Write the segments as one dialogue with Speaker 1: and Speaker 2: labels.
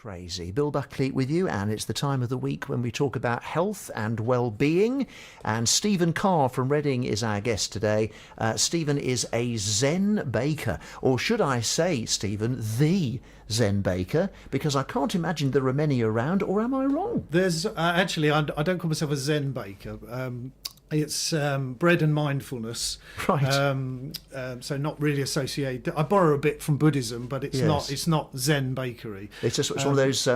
Speaker 1: Crazy. Bill Buckley with you, and it's the time of the week when we talk about health and well-being. And Stephen Carr from Reading is our guest today. Stephen is a Zen baker, or should I say, Stephen, the Zen baker, because I can't imagine there are many around, or am I wrong?
Speaker 2: There's actually, I don't call myself a Zen baker. It's bread and mindfulness,
Speaker 1: Right.
Speaker 2: So not really associated. I borrow a bit from Buddhism, but it's
Speaker 1: Yes.
Speaker 2: not Zen bakery.
Speaker 1: It's just it's one of those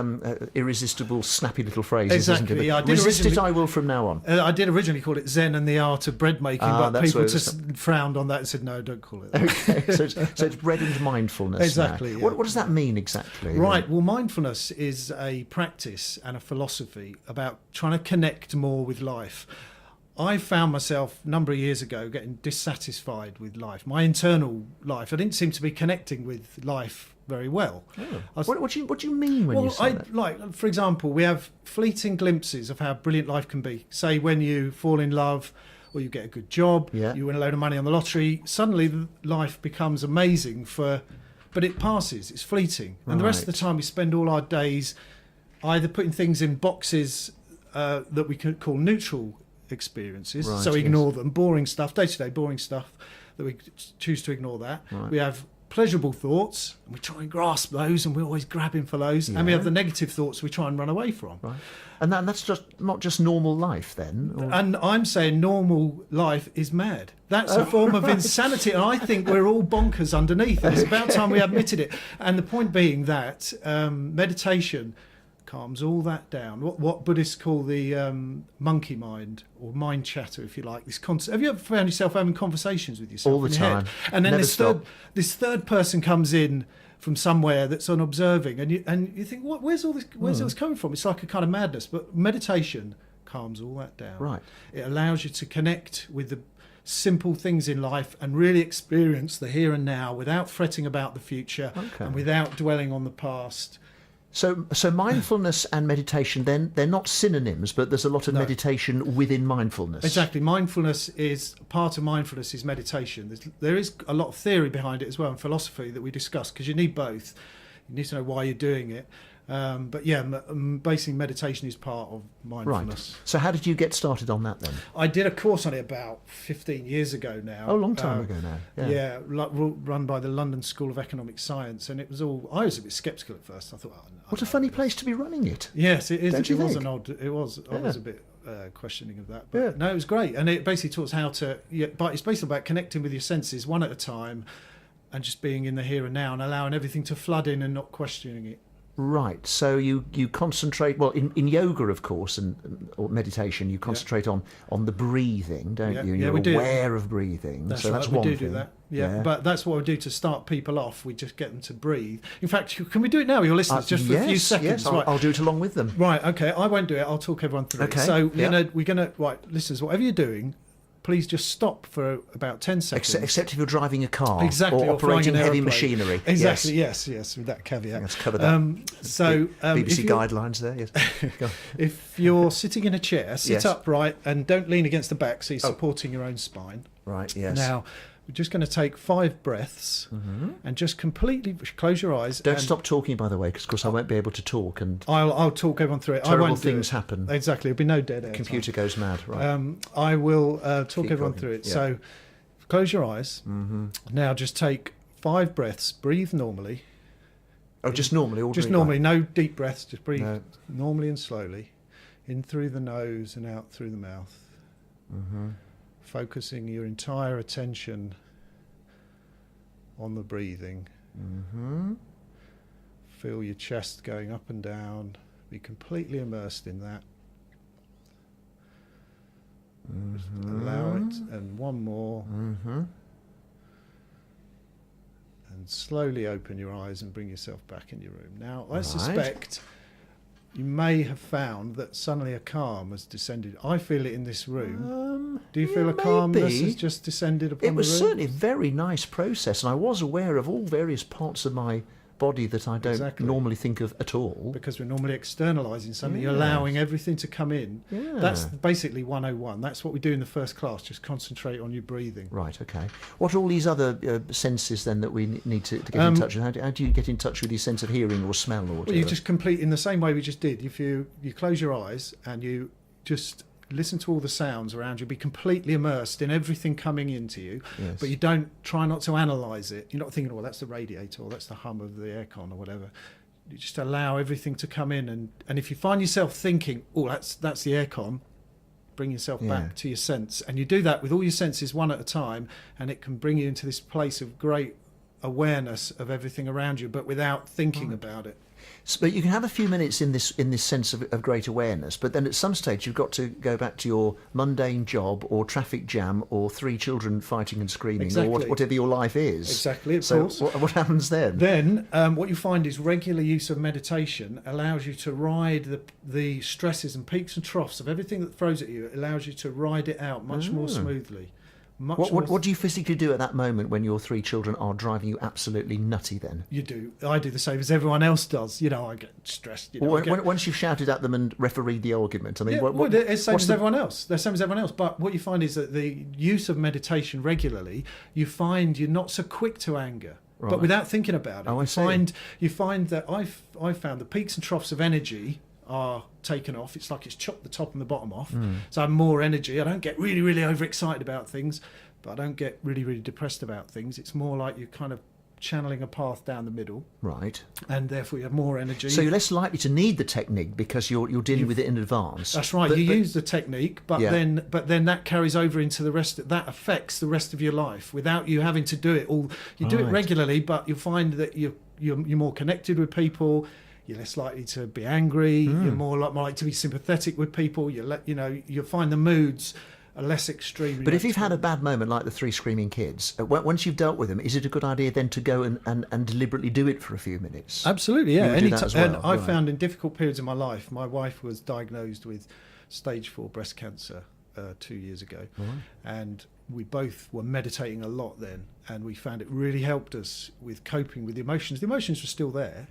Speaker 1: irresistible, snappy little phrases,
Speaker 2: Exactly,
Speaker 1: isn't it?
Speaker 2: yeah, I did
Speaker 1: Resist it,
Speaker 2: originally-
Speaker 1: I will from now on.
Speaker 2: I did originally call it Zen and the art of bread making, but
Speaker 1: that's
Speaker 2: people
Speaker 1: what it
Speaker 2: just frowned on that and said, no, don't call it that.
Speaker 1: Okay, so it's bread and mindfulness.
Speaker 2: Exactly,
Speaker 1: Now.
Speaker 2: yeah.
Speaker 1: What does that mean exactly?
Speaker 2: Right, well, mindfulness is a practice and a philosophy about trying to connect more with life. I found myself a number of years ago getting dissatisfied with life, my internal life. I didn't seem to be connecting with life very well.
Speaker 1: Oh. What do you mean when you say that?
Speaker 2: Like, for example, we have fleeting glimpses of how brilliant life can be. Say when you fall in love or you get a good job,
Speaker 1: Yeah.
Speaker 2: you win a load of money on the lottery, suddenly life becomes amazing but it passes, it's fleeting. And the rest of the
Speaker 1: Right.
Speaker 2: time we spend all our days either putting things in boxes that we could call neutral experiences,
Speaker 1: Right,
Speaker 2: so we
Speaker 1: yes.
Speaker 2: ignore them, boring stuff, day-to-day boring stuff, that we choose to ignore that.
Speaker 1: Right.
Speaker 2: We have pleasurable thoughts, and we try and grasp those, and we're always grabbing for those. And we
Speaker 1: Yeah.
Speaker 2: have the negative thoughts we try and run away from.
Speaker 1: Right. And that's just not just normal life then? Or...
Speaker 2: And I'm saying normal life is mad. That's a form of insanity, and I think we're all bonkers underneath. And it's about time we admitted it. And the point being that meditation calms all that down. What Buddhists call the monkey mind, or mind chatter, if you like. Have you ever found yourself having conversations with yourself
Speaker 1: All the
Speaker 2: in your
Speaker 1: time.
Speaker 2: head? And then
Speaker 1: Never stop.
Speaker 2: this third person comes in from somewhere that's unobserving, and you think, where's all this coming from? It's like a kind of madness. But meditation calms all that down.
Speaker 1: Right.
Speaker 2: It allows you to connect with the simple things in life and really experience the here and now without fretting about the future and without dwelling on the past.
Speaker 1: So mindfulness and meditation, then they're not synonyms, but there's a lot of meditation within mindfulness.
Speaker 2: Exactly. Part of mindfulness is meditation. There is a lot of theory behind it as well, and philosophy that we discuss, because you need both. You need to know why you're doing it. But yeah, basically meditation is part of mindfulness.
Speaker 1: Right. So how did you get started on that then?
Speaker 2: I did a course on it about 15 years ago now.
Speaker 1: Oh, a long time ago now.
Speaker 2: Yeah, run by the London School of Economic Science, and it was all. I was a bit sceptical at first. I thought,
Speaker 1: What a funny place to be running it.
Speaker 2: Yes, it is.
Speaker 1: Don't you
Speaker 2: It was
Speaker 1: think?
Speaker 2: an odd. It was. I was a bit questioning of that, but
Speaker 1: Yeah.
Speaker 2: no, it was great, and it basically taught us how to. Yeah, but it's basically about connecting with your senses one at a time, and just being in the here and now, and allowing everything to flood in and not questioning it.
Speaker 1: Right. So you concentrate, well, in yoga, of course, or meditation, you concentrate on the breathing, don't you? And
Speaker 2: Yeah,
Speaker 1: you're
Speaker 2: we do.
Speaker 1: aware of breathing.
Speaker 2: That's
Speaker 1: so
Speaker 2: right.
Speaker 1: that's
Speaker 2: We
Speaker 1: one
Speaker 2: do
Speaker 1: thing.
Speaker 2: do that. Yeah, but that's what we do to start people off. We just get them to breathe. In fact, can we do it now, your listeners, just for a few seconds?
Speaker 1: Yes, I'll do it along with them.
Speaker 2: Right, okay, I won't do it. I'll talk everyone through
Speaker 1: Okay,
Speaker 2: it. So,
Speaker 1: yeah.
Speaker 2: we're going to, right, listeners, whatever you're doing, please just stop for about 10 seconds.
Speaker 1: Except if you're driving a car
Speaker 2: Exactly,
Speaker 1: or
Speaker 2: flying
Speaker 1: operating
Speaker 2: an
Speaker 1: heavy
Speaker 2: aeroplane.
Speaker 1: machinery.
Speaker 2: Exactly, yes, with that caveat.
Speaker 1: Let's cover that. BBC guidelines there, yes. Go on.
Speaker 2: If you're sitting in a chair, sit
Speaker 1: Yes.
Speaker 2: upright and don't lean against the back, so you're supporting your own spine.
Speaker 1: Right, yes.
Speaker 2: Now, we're just going to take 5 breaths and just completely close your eyes.
Speaker 1: Don't
Speaker 2: and
Speaker 1: stop talking, by the way, because of course I won't be able to talk and
Speaker 2: I'll talk everyone through it.
Speaker 1: terrible
Speaker 2: I won't do
Speaker 1: things
Speaker 2: it.
Speaker 1: happen.
Speaker 2: Exactly, there'll be no dead air.
Speaker 1: Computer goes mad. Right.
Speaker 2: I will talk
Speaker 1: Keep
Speaker 2: everyone
Speaker 1: talking,
Speaker 2: through it.
Speaker 1: yeah.
Speaker 2: So, close your eyes. Now, just take 5 breaths. Breathe normally.
Speaker 1: Oh, just normally, ordinary.
Speaker 2: Just normally, no deep breaths. Just breathe
Speaker 1: No.
Speaker 2: normally and slowly, in through the nose and out through the mouth. Focusing your entire attention on the breathing. Feel your chest going up and down. Be completely immersed in that. Just allow it, and one more. And slowly open your eyes and bring yourself back in your room. Now, I suspect you may have found that suddenly a calm has descended. I feel it in this room. Do you feel a calmness has just descended upon the room?
Speaker 1: It was certainly a very nice process, and I was aware of all various parts of my body that I don't
Speaker 2: Exactly.
Speaker 1: normally think of at all.
Speaker 2: Because we're normally externalising something, you're allowing everything to come in.
Speaker 1: Yeah.
Speaker 2: That's basically 101. That's what we do in the first class, just concentrate on your breathing.
Speaker 1: Right, okay. What are all these other senses then that we need to get in touch with? How do you get in touch with your sense of hearing or smell or whatever?
Speaker 2: Well, you just complete in the same way we just did. If you close your eyes and you just listen to all the sounds around you, be completely immersed in everything coming into you, but you don't try not to analyse it. You're not thinking, oh, that's the radiator or that's the hum of the aircon or whatever. You just allow everything to come in, and if you find yourself thinking, oh, that's the aircon, bring yourself back to your sense. And you do that with all your senses one at a time, and it can bring you into this place of great awareness of everything around you, but without thinking about it.
Speaker 1: But you can have a few minutes in this sense of great awareness, but then at some stage you've got to go back to your mundane job or traffic jam or 3 children fighting and screaming or whatever your life is.
Speaker 2: Exactly, of
Speaker 1: so
Speaker 2: course.
Speaker 1: What happens then?
Speaker 2: Then what you find is regular use of meditation allows you to ride the stresses and peaks and troughs of everything that throws at you. It allows you to ride it out much more smoothly.
Speaker 1: What do you physically do at that moment when your 3 children are driving you absolutely nutty then?
Speaker 2: You do. I do the same as everyone else does. I get stressed.
Speaker 1: Once you've shouted at them and refereed the argument, I mean,
Speaker 2: it's the same as everyone else. They're the same as everyone else. But what you find is that the use of meditation regularly, you find you're not so quick to anger. Right. But without thinking about it, you find that I've found the peaks and troughs of energy are taken off. It's like it's chopped the top and the bottom off. So I have more energy. I don't get really, really overexcited about things, but I don't get really, really depressed about things. It's more like you're kind of channeling a path down the middle.
Speaker 1: Right.
Speaker 2: And therefore you have more energy.
Speaker 1: So you're less likely to need the technique because you're dealing with it in advance.
Speaker 2: That's right. You use the technique, but then that carries over into the rest. That affects the rest of your life without you having to do it all. You do it regularly, but you'll find that you're more connected with people. You're less likely to be angry. You're more likely to be sympathetic with people. You'll find the moods are less extreme.
Speaker 1: But if you've had a bad moment like the 3 screaming kids, once you've dealt with them, is it a good idea then to go and deliberately do it for a few minutes?
Speaker 2: Absolutely, yeah.
Speaker 1: And
Speaker 2: I found in difficult periods of my life, my wife was diagnosed with stage 4 breast cancer 2 years ago, and we both were meditating a lot then, and we found it really helped us with coping with the emotions. The emotions were still there,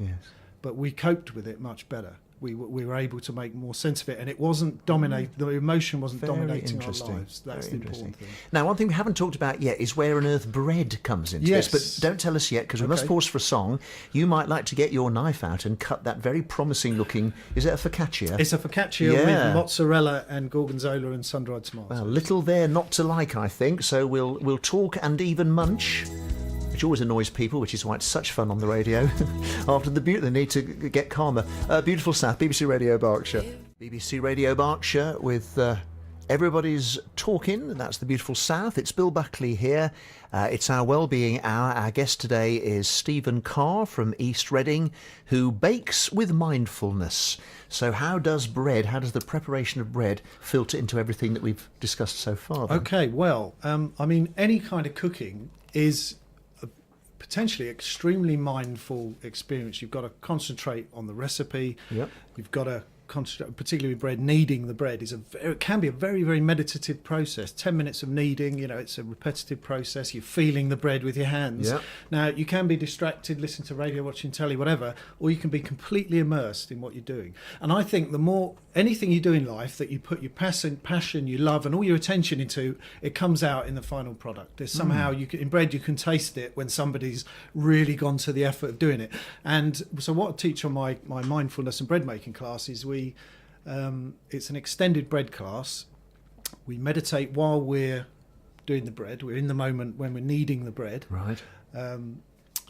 Speaker 2: but we coped with it much better. We were able to make more sense of it, and it wasn't dominate. The emotion wasn't dominating our lives. That's the important thing.
Speaker 1: Now, one thing we haven't talked about yet is where on earth bread comes into this. But don't tell us yet, because we must pause for a song. You might like to get your knife out and cut that very promising-looking. Is it a focaccia?
Speaker 2: It's a focaccia with mozzarella and gorgonzola and sun-dried tomatoes.
Speaker 1: Well, little there not to like, I think. So we'll talk and even munch, which always annoys people, which is why it's such fun on the radio. After the need to get calmer. Beautiful South, BBC Radio Berkshire. BBC Radio Berkshire with everybody's talking. That's the beautiful South. It's Bill Buckley here. It's our Wellbeing Hour. Our guest today is Stephen Carr from East Reading, who bakes with mindfulness. So how does the preparation of bread filter into everything that we've discussed so far? Then?
Speaker 2: Okay, well, any kind of cooking is potentially extremely mindful experience. You've got to concentrate on the recipe. You've got to concentrate, particularly with bread. Kneading the bread it can be a very, very meditative process. 10 minutes of kneading, it's a repetitive process. You're feeling the bread with your hands. Now, you can be distracted, listen to radio, watching telly, whatever, or you can be completely immersed in what you're doing. And I think the more anything you do in life that you put your passion, you love, and all your attention into, it comes out in the final product. There's somehow in bread you can taste it when somebody's really gone to the effort of doing it. And so what I teach on my mindfulness and bread making class is it's an extended bread class. We meditate while we're doing the bread. We're in the moment when we're kneading the bread.
Speaker 1: Right.
Speaker 2: And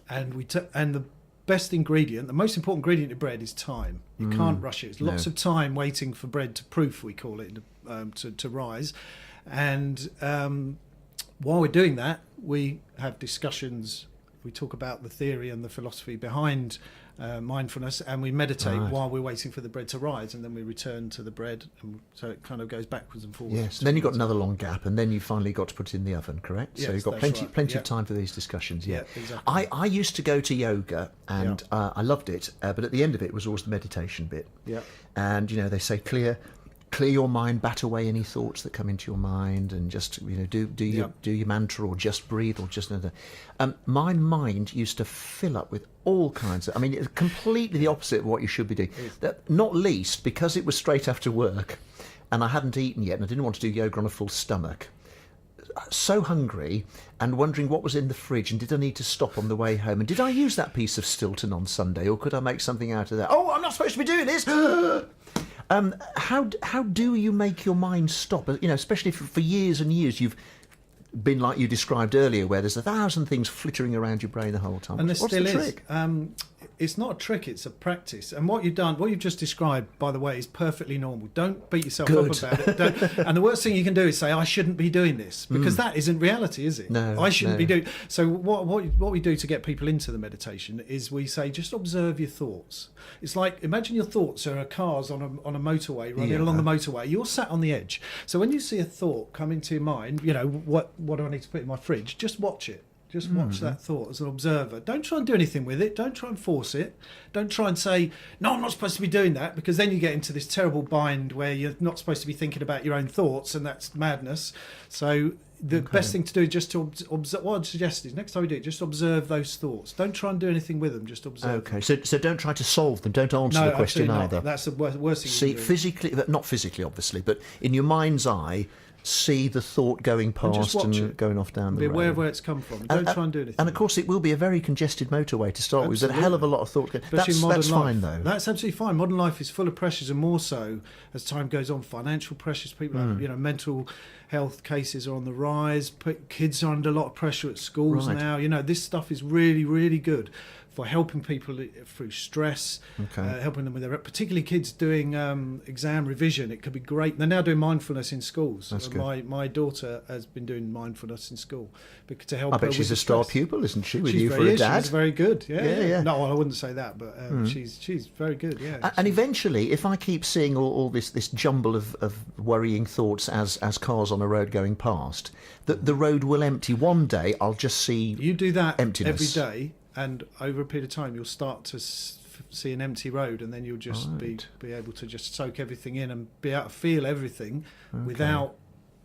Speaker 2: the best ingredient, the most important ingredient in bread is time. You can't rush it. It's lots of time waiting for bread to proof, we call it, to rise. And while we're doing that, we have discussions. We talk about the theory and the philosophy behind mindfulness, and we meditate while we're waiting for the bread to rise, and then we return to the bread, and so it kind of goes backwards and forwards.
Speaker 1: Yes, and then you've got another long gap, and then you finally got to put it in the oven, correct?
Speaker 2: Yes,
Speaker 1: so you've got plenty of time for these discussions.
Speaker 2: Yeah, exactly.
Speaker 1: I used to go to yoga, and I loved it, but at the end of it was always the meditation bit.
Speaker 2: Yeah.
Speaker 1: And they say clear clear your mind, bat away any thoughts that come into your mind, and just do your mantra, or just breathe, or just another. My mind used to fill up with all kinds of. I mean, it's completely the opposite of what you should be doing. Not least because it was straight after work, and I hadn't eaten yet, and I didn't want to do yoga on a full stomach. So hungry and wondering what was in the fridge, and did I need to stop on the way home, and did I use that piece of Stilton on Sunday, or could I make something out of that? Oh, I'm not supposed to be doing this. How do you make your mind stop? Especially for years and years, you've been like you described earlier, where there's 1,000 things flittering around your brain the whole time.
Speaker 2: And
Speaker 1: What's the trick?
Speaker 2: It's not a trick, it's a practice. And what you've just described, by the way, is perfectly normal. Don't beat yourself up about it. And the worst thing you can do is say, I shouldn't be doing this, because that isn't reality, is it?
Speaker 1: No,
Speaker 2: I shouldn't be doing. So what we do to get people into the meditation is we say, just observe your thoughts. It's like, imagine your thoughts are cars on a motorway, running along the motorway. You're sat on the edge. So when you see a thought come into your mind, what do I need to put in my fridge? Just watch it. Just watch that thought as an observer. Don't try and do anything with it. Don't try and force it. Don't try and say, no, I'm not supposed to be doing that, because then you get into this terrible bind where you're not supposed to be thinking about your own thoughts, and that's madness. So the best thing to do is just to observe. What I'd suggest is, next time you do it, just observe those thoughts. Don't try and do anything with them. Just observe them.
Speaker 1: So don't try to solve them. Don't answer the question either.
Speaker 2: That's the worst thing.
Speaker 1: See, physically, not physically, obviously, but in your mind's eye, see the thought going past and going off down the road.
Speaker 2: Be aware of where it's come from. Don't try and do anything.
Speaker 1: And of course, it will be a very congested motorway to start with. There's a hell of a lot of thought. That's fine, though.
Speaker 2: That's absolutely fine. Modern life is full of pressures, and more so as time goes on. Financial pressures, people have, mental health cases are on the rise. Kids are under a lot of pressure at schools now. This stuff is really, really good for helping people through stress, helping them with their, particularly kids doing exam revision. It could be great. They're now doing mindfulness in schools.
Speaker 1: That's good.
Speaker 2: My daughter has been doing mindfulness in school to help.
Speaker 1: I bet she's a star pupil, isn't she? With you for a dad,
Speaker 2: she's very good.
Speaker 1: Yeah.
Speaker 2: No, I wouldn't say that, but she's very good. Yeah.
Speaker 1: And eventually, if I keep seeing all this jumble of worrying thoughts as cars on a road going past, the road will empty. One day, I'll just see
Speaker 2: you do that
Speaker 1: emptiness
Speaker 2: every day. And over a period of time, you'll start to see an empty road, and then you'll just be able to just soak everything in and be able to feel everything without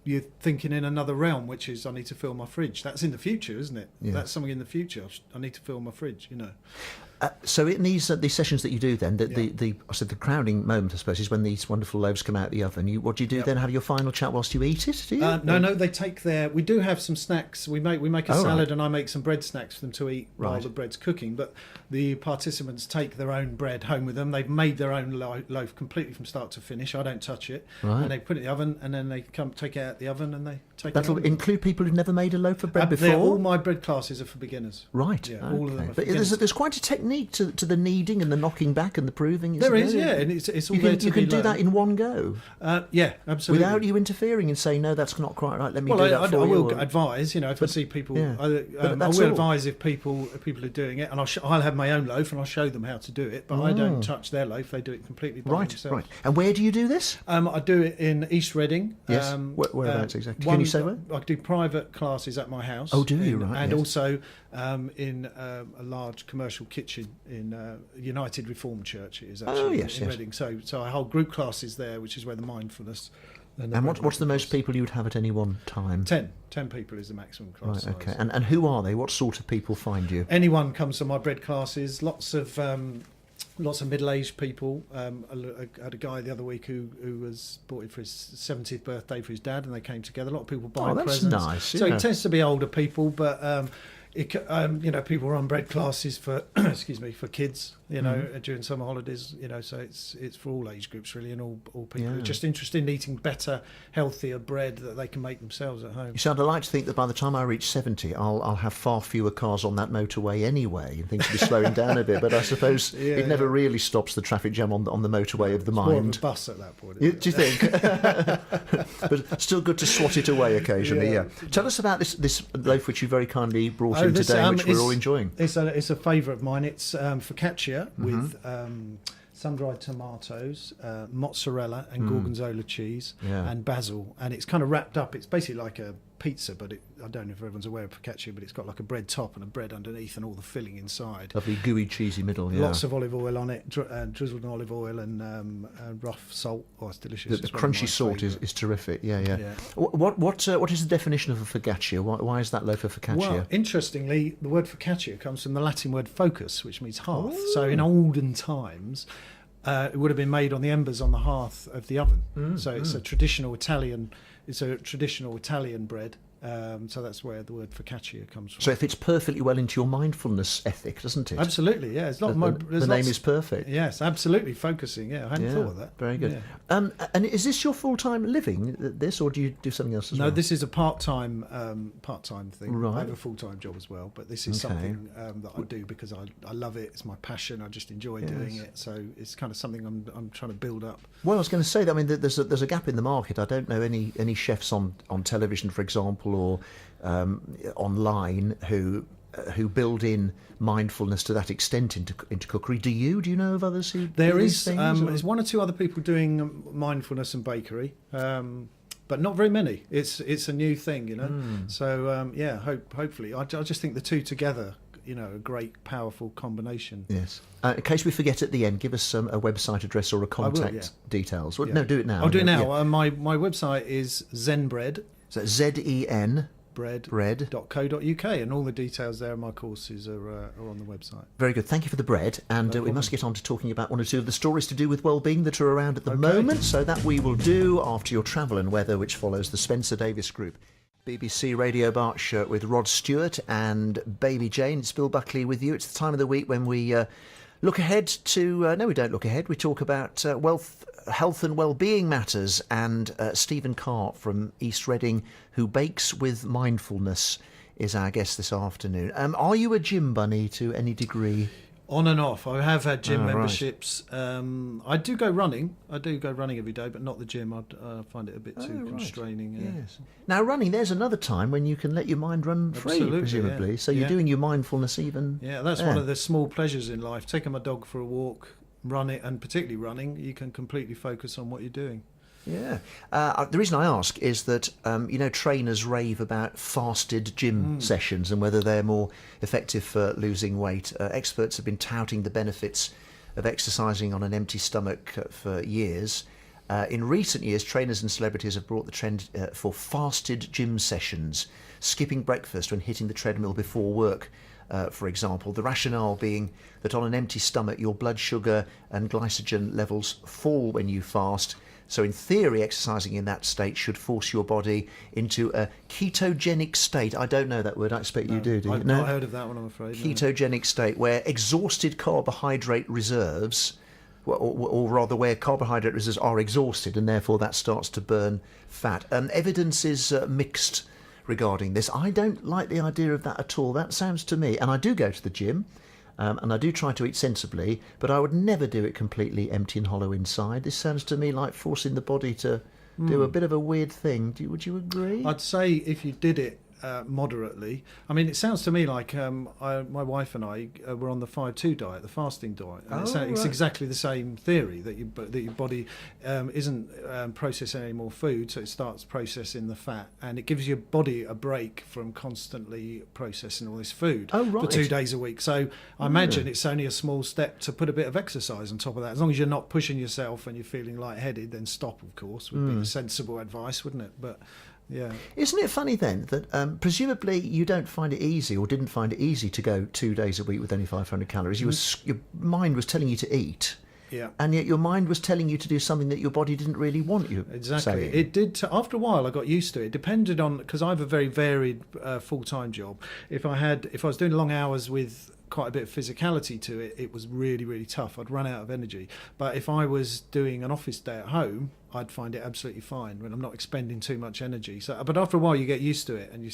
Speaker 2: you thinking in another realm, which is, I need to fill my fridge. That's in the future, isn't it? Yeah. That's something in the future. I need to fill my fridge,
Speaker 1: So in these sessions that you do, then the crowning moment, I suppose, is when these wonderful loaves come out the oven. What do you do then? Have your final chat whilst you eat it? Do you?
Speaker 2: No. They take we do have some snacks. We make a salad, and I make some bread snacks for them to eat while the bread's cooking. But the participants take their own bread home with them. They've made their own loaf completely from start to finish. I don't touch it, and they put it in the oven, and then they take it out the oven, and they take. That'll
Speaker 1: include people who've never made a loaf of bread before.
Speaker 2: All my bread classes are for beginners.
Speaker 1: Right.
Speaker 2: Yeah, all of them.
Speaker 1: But there's quite a technique to the kneading and the knocking back and the proving.
Speaker 2: There is, and it's all there to
Speaker 1: you can
Speaker 2: be
Speaker 1: do
Speaker 2: learned.
Speaker 1: that in one go.
Speaker 2: Yeah, absolutely.
Speaker 1: Without you interfering and saying, no, that's not quite right. Let me do that for you.
Speaker 2: I will advise. If I see people, I will advise if people are doing it, and I'll have my own loaf and I'll show them how to do it. But I don't touch their loaf; they do it completely by themselves. Right.
Speaker 1: And where do you do this?
Speaker 2: I do it in East Reading.
Speaker 1: Yes. Whereabouts exactly? Can you say where?
Speaker 2: I do private classes at my house.
Speaker 1: Oh, do you? Right.
Speaker 2: And also in a large commercial kitchen in United Reformed Church. It is actually in Reading. So I hold group classes there, which is where the mindfulness.
Speaker 1: And what's the most people you would have at any one time?
Speaker 2: 10 people is the maximum class size.
Speaker 1: Okay. And who are they? What sort of people find you?
Speaker 2: Anyone comes to my bread classes. Lots of middle-aged people. I had a guy the other week who was brought in for his 70th birthday for his dad, and they came together. A lot of people buying presents.
Speaker 1: That's nice.
Speaker 2: So it tends to be older people, but people run bread classes for for kids, during summer holidays, so it's for all age groups really, and all people who are just interested in eating better, healthier bread that they can make themselves at home.
Speaker 1: You see, I'd like to think that by the time I reach 70, I'll have far fewer cars on that motorway anyway, and things will be slowing down a bit. But I suppose it never really stops the traffic jam on the motorway of the mind.
Speaker 2: More of a bus at that point.
Speaker 1: Do you think? But still good to swat it away occasionally. Yeah. Tell us about this loaf which you very kindly brought in today, which we're all enjoying.
Speaker 2: It's a favourite of mine. It's focaccia with sun-dried tomatoes, mozzarella and gorgonzola cheese and basil, and it's kind of wrapped up. It's basically like a pizza, but I don't know if everyone's aware of focaccia, but it's got like a bread top and a bread underneath and all the filling inside.
Speaker 1: Lovely gooey cheesy middle. Yeah.
Speaker 2: Lots of olive oil on it, drizzled in olive oil and rough salt. Oh, it's delicious.
Speaker 1: The crunchy salt is terrific. Yeah. What is the definition of a focaccia? Why is that loaf of focaccia?
Speaker 2: Well, interestingly, the word focaccia comes from the Latin word focus, which means hearth. Ooh. So in olden times, it would have been made on the embers on the hearth of the oven. So it's a traditional Italian. It's a traditional Italian bread. So that's where the word focaccia comes from.
Speaker 1: So it fits perfectly well into your mindfulness ethic, doesn't it?
Speaker 2: Absolutely, yeah. It's not
Speaker 1: the name is perfect.
Speaker 2: Yes, absolutely focusing. Yeah, I hadn't thought of that.
Speaker 1: Very good. Yeah. And is this your full-time living, this, or do you do something else as well?
Speaker 2: No, this is a part-time thing.
Speaker 1: Right.
Speaker 2: I have a full-time job as well, but this is something that I do because I love it. It's my passion. I just enjoy doing it. So it's kind of something I'm trying to build up.
Speaker 1: Well, I was going to say that. I mean, there's a gap in the market. I don't know any chefs on television, for example, or online who build in mindfulness to that extent into cookery. Do you know of others who
Speaker 2: there
Speaker 1: do
Speaker 2: is
Speaker 1: these things,
Speaker 2: there's one or two other people doing mindfulness and bakery, but not very many. It's a new thing, you know. So hopefully I just think the two together, you know, a great powerful combination.
Speaker 1: Yes. In case we forget at the end, give us a website address or a contact details. Well, no, do it now.
Speaker 2: I'll do it now. Yeah. My website is Zenbread.
Speaker 1: So Zen
Speaker 2: bread.co.uk, and all the details there of my courses are on the website.
Speaker 1: Very good. Thank you for the bread. And we must get on to talking about one or two of the stories to do with well-being that are around at the moment. So that we will do after your travel and weather, which follows the Spencer Davis Group. BBC Radio Berkshire with Rod Stewart and Baby Jane. It's Bill Buckley with you. It's the time of the week when we look ahead to... no, we don't look ahead. We talk about health and well-being matters, and Stephen Carr from East Reading, who bakes with mindfulness, is our guest this afternoon. Are you a gym bunny to any degree?
Speaker 2: On and off. I have had gym memberships. I do go running. Every day, but not the gym. I find it a bit too constraining. Yeah.
Speaker 1: Yes. Now, running, there's another time when you can let your mind run free, presumably. Yeah. So you're doing your mindfulness even.
Speaker 2: Yeah, that's one of the small pleasures in life. Taking my dog for a walk, and particularly running, you can completely focus on what you're doing.
Speaker 1: Yeah. The reason I ask is that, trainers rave about fasted gym sessions and whether they're more effective for losing weight. Experts have been touting the benefits of exercising on an empty stomach for years. In recent years, trainers and celebrities have brought the trend for fasted gym sessions, skipping breakfast when hitting the treadmill before work. For example, the rationale being that on an empty stomach, your blood sugar and glycogen levels fall when you fast. So in theory, exercising in that state should force your body into a ketogenic state. I don't know that word. I expect you do.
Speaker 2: I've not heard of that one, I'm afraid.
Speaker 1: Ketogenic state, where exhausted carbohydrate reserves, or rather where carbohydrate reserves are exhausted, and therefore that starts to burn fat. Evidence is mixed regarding this. I don't like the idea of that at all. That sounds to me, and I do go to the gym, and I do try to eat sensibly, but I would never do it completely empty and hollow inside. This sounds to me like forcing the body to do a bit of a weird thing. Would you agree?
Speaker 2: I'd say if you did it moderately. I mean, it sounds to me like my wife and I were on the 5-2 diet, the fasting diet. And it's exactly the same theory, that your body isn't processing any more food, so it starts processing the fat, and it gives your body a break from constantly processing all this food for 2 days a week. So I imagine it's only a small step to put a bit of exercise on top of that. As long as you're not pushing yourself and you're feeling lightheaded, then stop, of course, would be the sensible advice, wouldn't it? But yeah.
Speaker 1: Isn't it funny then that presumably you don't find it easy, or didn't find it easy, to go 2 days a week with only 500 calories? Your mind was telling you to eat, and yet your mind was telling you to do something that your body didn't really want you.
Speaker 2: Exactly.
Speaker 1: Saying.
Speaker 2: It did. After a while, I got used to it. It depended on, because I have a very varied full-time job. If I was doing long hours with quite a bit of physicality to it, it was really, really tough. I'd run out of energy. But if I was doing an office day at home, I'd find it absolutely fine when I'm not expending too much energy. So, but after a while, you get used to it, and you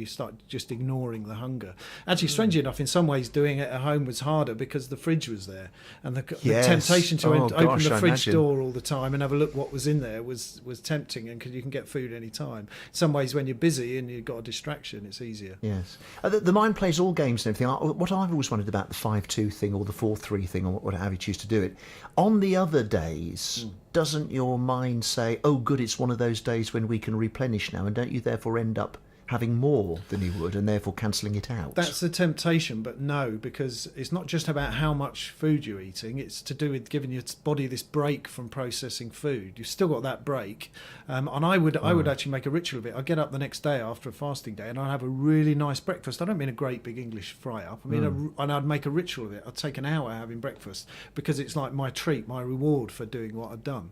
Speaker 2: start just ignoring the hunger. Actually, strangely enough, in some ways, doing it at home was harder because the fridge was there, and the temptation to open the fridge door all the time and have a look what was in there was tempting, and because you can get food any time. In some ways, when you're busy and you've got a distraction, it's easier.
Speaker 1: Yes, the mind plays all games and everything. What I've always wondered about the 5-2 thing, or the 4-3 thing, or whatever you choose to do it. On the other days, doesn't your mind say, oh, good, it's one of those days when we can replenish now, and don't you therefore end up having more than you would and therefore cancelling it out?
Speaker 2: That's the temptation, but no, because it's not just about how much food you're eating. It's to do with giving your body this break from processing food. You've still got that break, and I would actually make a ritual of it. I'd get up the next day after a fasting day and I'd have a really nice breakfast. I don't mean a great big English fry up. I mean, and I'd make a ritual of it. I'd take an hour having breakfast because it's like my treat, my reward for doing what I'd done.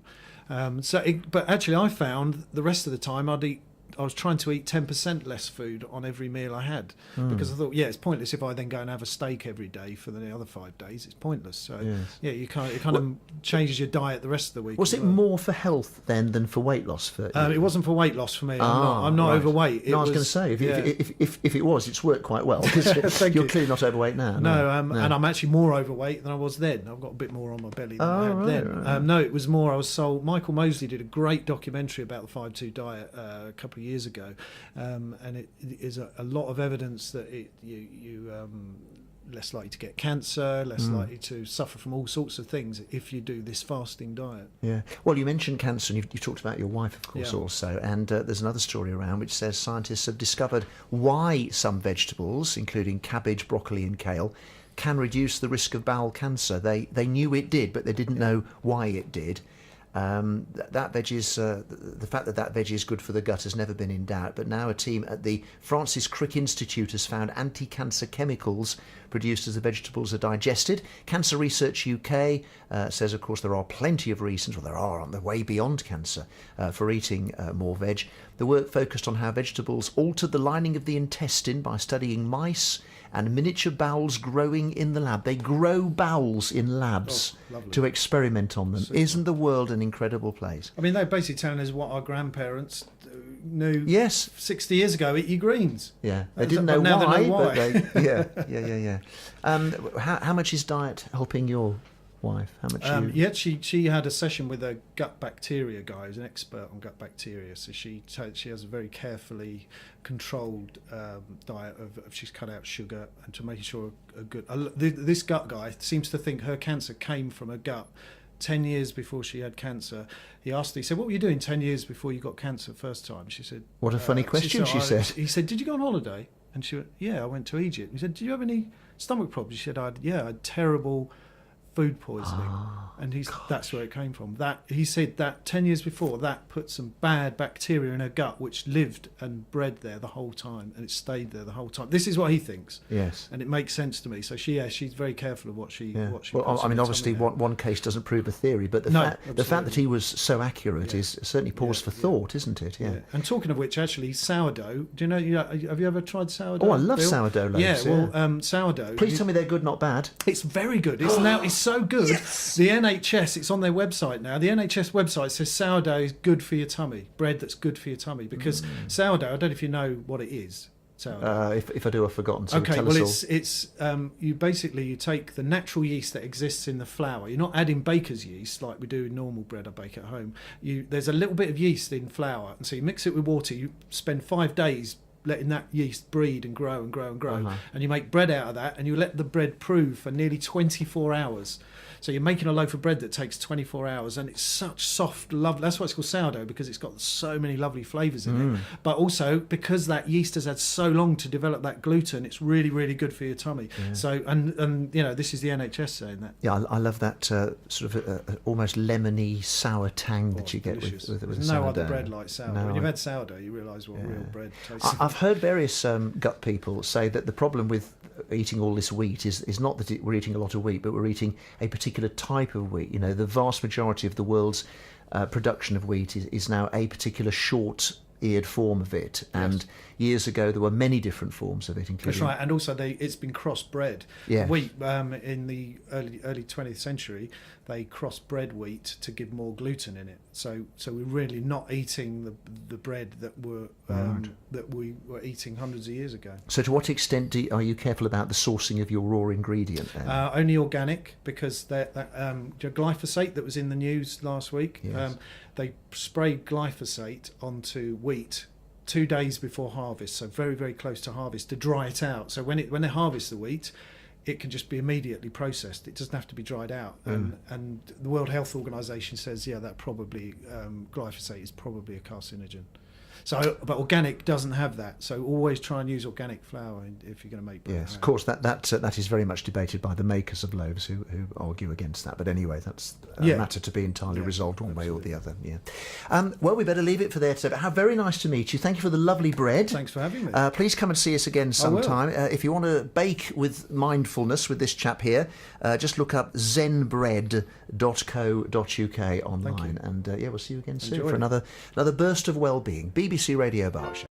Speaker 2: But actually, I found the rest of the time I was trying to eat 10% less food on every meal I had because I thought, it's pointless if I then go and have a steak every day for the other 5 days. It's pointless. So it kind of changes your diet the rest of the week.
Speaker 1: Was it more for health then than for weight loss for you?
Speaker 2: It wasn't for weight loss for me. I'm not overweight.
Speaker 1: I was going to say, if it was, it's worked quite well because you're clearly not overweight now.
Speaker 2: No, and I'm actually more overweight than I was then. I've got a bit more on my belly than I had then. Right. No, it was more. I was sold. Michael Mosley did a great documentary about the 5-2 diet a couple of years ago, and it is a lot of evidence that you less likely to get cancer, less likely to suffer from all sorts of things if you do this fasting diet.
Speaker 1: Yeah. Well, you mentioned cancer, and you've talked about your wife, of course, also. And there's another story around which says scientists have discovered why some vegetables, including cabbage, broccoli, and kale, can reduce the risk of bowel cancer. They knew it did, but they didn't know why it did. That veg is the fact that veg is good for the gut has never been in doubt, but now a team at the Francis Crick Institute has found anti-cancer chemicals produced as the vegetables are digested. Cancer Research UK says, of course, there are plenty of reasons, well, there are on the way beyond cancer, for eating more veg. The work focused on how vegetables altered the lining of the intestine by studying mice and miniature bowels growing in the lab. They grow bowels in labs to experiment on them. Super. Isn't the world an incredible place?
Speaker 2: I mean, they're basically telling us what our grandparents knew 60 years ago: eat your greens.
Speaker 1: Yeah, they didn't know why, but they, how much is diet helping your wife? How much?
Speaker 2: She had a session with a gut bacteria guy who's an expert on gut bacteria. So she has a very carefully controlled diet of she's cut out sugar and to making sure this gut guy seems to think her cancer came from her gut 10 years before she had cancer. He said, what were you doing 10 years before you got cancer first time? She said,
Speaker 1: what a funny question, she said.
Speaker 2: He said, did you go on holiday? And she went, yeah, I went to Egypt. He said, did you have any stomach problems? She said, I had terrible food poisoning. And that's where it came from. That he said that 10 years before, that put some bad bacteria in her gut, which lived and bred there the whole time, and it stayed there the whole time. This is what he thinks.
Speaker 1: Yes,
Speaker 2: and it makes sense to me. So she's very careful of what she.
Speaker 1: Well, I mean, obviously, one case doesn't prove a theory, but the fact that he was so accurate is certainly pause for thought, isn't it? Yeah.
Speaker 2: And talking of which, actually, sourdough. Do you know? Have you ever tried sourdough?
Speaker 1: Oh, I love sourdough loaves.
Speaker 2: Sourdough.
Speaker 1: Please tell me they're good, not bad.
Speaker 2: It's very good. It's so good. Yes. The NHS, it's on their website now. The NHS website says sourdough is good for your tummy, bread that's good for your tummy, because sourdough, I don't know if you know what it is.
Speaker 1: If I do, I've forgotten. So
Speaker 2: okay,
Speaker 1: tell
Speaker 2: well,
Speaker 1: us
Speaker 2: it's you take the natural yeast that exists in the flour. You're not adding baker's yeast like we do in normal bread I bake at home. There's a little bit of yeast in flour, and so you mix it with water. You spend 5 days letting that yeast breed and grow and grow and grow, and you make bread out of that, and you let the bread prove for nearly 24 hours. So you're making a loaf of bread that takes 24 hours, and it's such soft, lovely. That's why it's called sourdough, because it's got so many lovely flavours in it. But also because that yeast has had so long to develop that gluten, it's really, really good for your tummy. Yeah. So and this is the NHS saying that.
Speaker 1: Yeah, I love that sort of almost lemony sour tang that you get with
Speaker 2: There's no other bread like sourdough. When you've had sourdough, you realise what real bread tastes like.
Speaker 1: I've heard various gut people say that the problem with eating all this wheat is not that we're eating a lot of wheat, but we're eating a particular type of wheat. The vast majority of the world's production of wheat is now a particular short-eared form of it, and years ago there were many different forms of it, including.
Speaker 2: That's right, and also it's been cross-bred.
Speaker 1: Yeah.
Speaker 2: Wheat in the early 20th century, they cross-bred wheat to give more gluten in it. So we're really not eating the bread that we were eating hundreds of years ago.
Speaker 1: So to what extent are you careful about the sourcing of your raw ingredient then?
Speaker 2: Only organic, because glyphosate that was in the news last week, they sprayed glyphosate onto wheat 2 days before harvest, so very, very close to harvest, to dry it out. So when they harvest the wheat, it can just be immediately processed. It doesn't have to be dried out. And the World Health Organization says, that probably glyphosate is probably a carcinogen. So, but organic doesn't have that. So always try and use organic flour if you're going to make bread.
Speaker 1: Yes, of course, that is very much debated by the makers of loaves who argue against that. But anyway, that's a matter to be entirely resolved one way or the other. Yeah. Well, we better leave it for there today. But how very nice to meet you. Thank you for the lovely bread.
Speaker 2: Thanks for having me.
Speaker 1: Please come and see us again sometime. If you want to bake with mindfulness with this chap here, just look up zenbread.co.uk online. And we'll see you again soon for another burst of well-being. BBC Radio Berkshire.